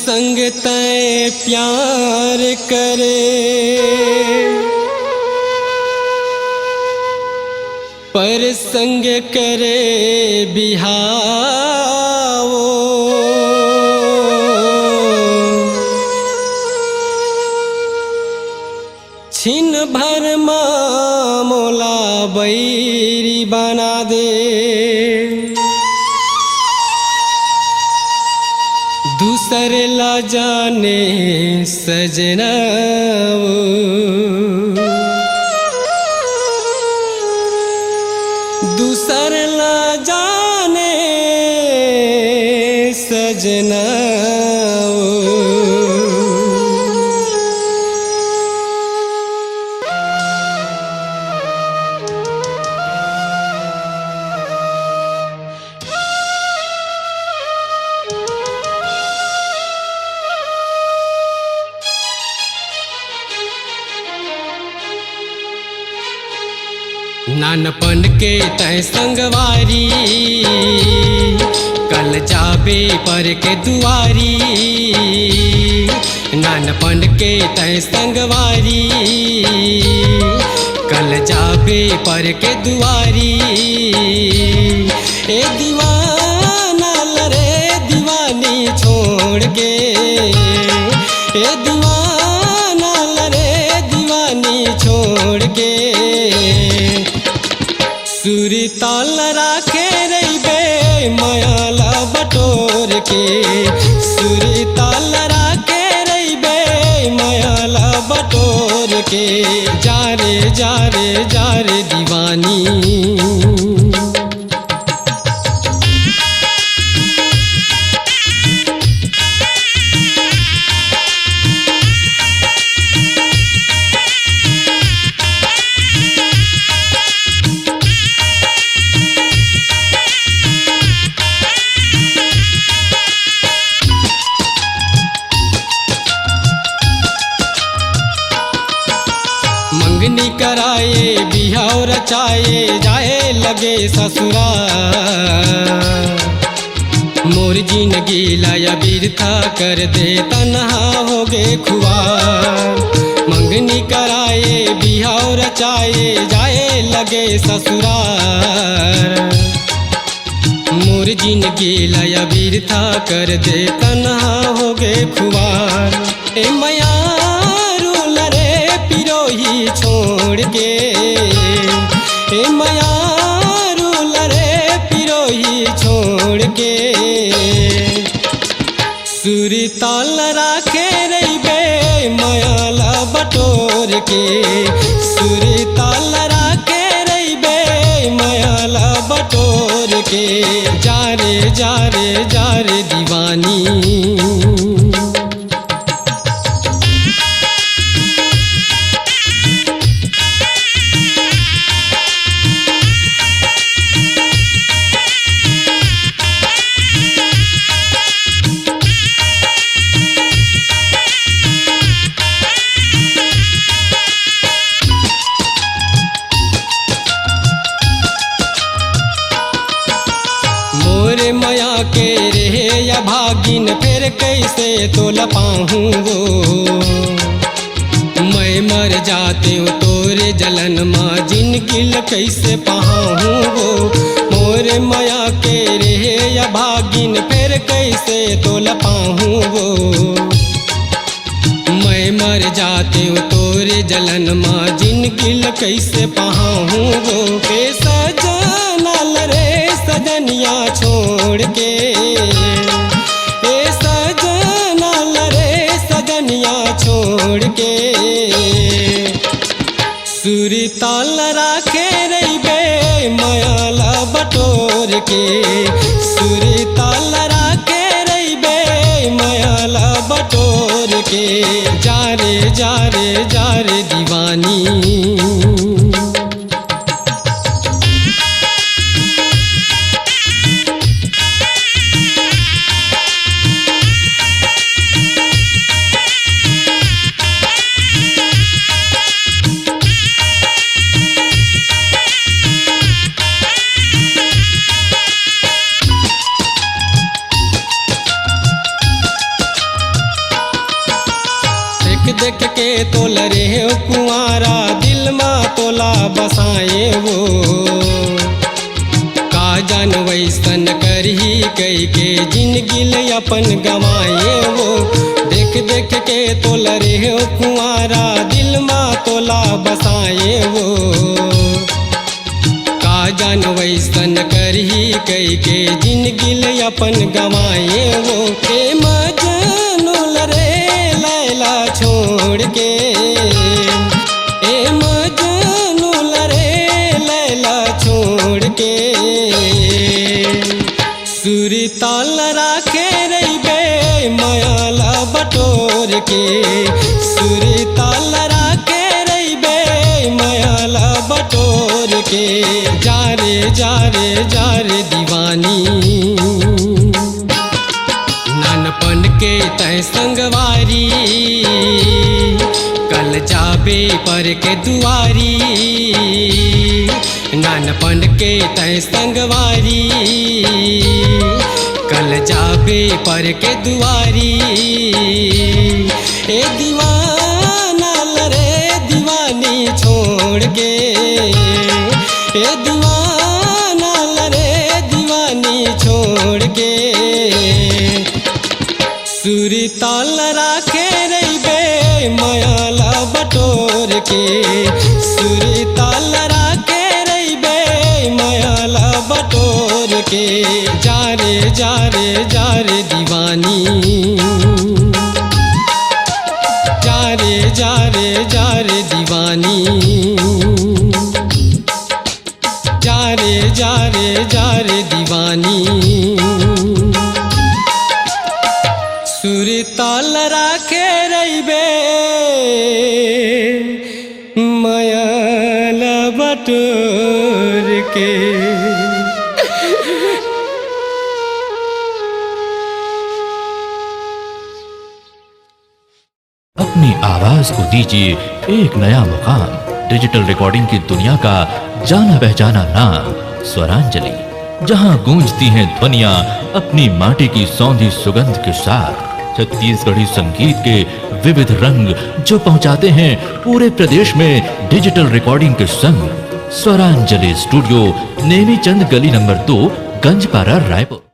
संग तय प्यार करे, पर संग करे बिहाओ। छिन भर मोला बैरी बना दे, दूसर ला जाने सजना। दूसर ला जाने सजना। नानपन के तय संगवारी, कल जाबे पर के दुआरी। नानपन के तय संगवारी, कल जाबे पर के दुआरी। ए दीवाना लरे दीवानी छोड़ के, ए दीवाना लरे दीवानी छोड़ के। सुरी ताल राखे रईबे मायाला बटोर के, सुरी ताल राखे रईबे मायाला बटोर के। जारे जारे जारे दीवानी, मंगनी कराए बिहाव रचाए जाए लगे ससुराल। मोर जिंदगी लाया बिरथा कर दे तन्हा हो गे खुआर। मंगनी कराए बिहाव रचाए जाए लगे ससुराल। मोर जिंदगी लाया बिरथा कर दे तन्हा हो गे खुआर। ए मैया छोड़ के, ए मयारू लरे पिरोही छोड़ के। सुरी ताल राखे रईबे मायाला बटोर के, सुरी ताल राखे रईबे मायाला बटोर के। जारे जारे जारे दीवानी, मोरे मया के रहे या भागिन फिर कैसे तोल पाऊँ वो। मैं मर जाते हूँ तोरे जलन माँ जिनगिल कैसे पाऊँ वो। मोरे मया के रहे या भागिन फिर कैसे तोल पाऊँ वो। मैं मर जाते हूँ तोरे जलन माँ जिनगिल कैसे पाऊँ वो। ए सजना लरे सजनिया छोड़ के, ए सजना लरे सजनिया छोड़ के। सुरी ताल राखे रईबे मायाला बटोर के, सुरी ताल राखे रईबे मायाला बटोर के। जारे जारे जारे दीवानी, रहे कुंवारा दिल में तोला बसाए वो का जान वैसन करही कई के जिंदगी अपन गवाए वो देख देख के तोल रहे कुंवारा दिल में तोला बसाए वो का जान वैसन करही कई के जिंदगी अपन गवाए वो के मजनू रे लैला छोड़ के ए मजनू रे लैला छोड़ के सुरी ताल राखे रहीबे मायाला बटोर के सुरी ताल राखे रहीबे मायाला बटोर के जा रे दीवानी नानपन के तय संगवारी कल जाबे पर के दुआरी नानपन के तय संगवारी कल जाबे पर के दुआरी ए दीवाना लरे दीवानी छोड़ के ए दीवाना लरे दीवानी छोड़ के सुरी ताल राखे रहीबे मायाला बटोर के सुरी ताल राखे रहीबे मायाला बटोर के जा रे दीवानी जा रे दीवानी जा रे दीवानी सुरी ताल राखे रहीबे मायाला बटोर के अपनी आवाज को दीजिए एक नया मुकाम। डिजिटल रिकॉर्डिंग की दुनिया का जाना पहचाना नाम स्वरांजलि, जहां गूंजती हैं ध्वनियां अपनी माटी की सौंधी सुगंध के साथ। छत्तीसगढ़ी संगीत के विविध रंग जो पहुंचाते हैं पूरे प्रदेश में डिजिटल रिकॉर्डिंग के संग। स्वरांजलि स्टूडियो, नेमीचंद गली नंबर 2, गंजपारा, रायपुर।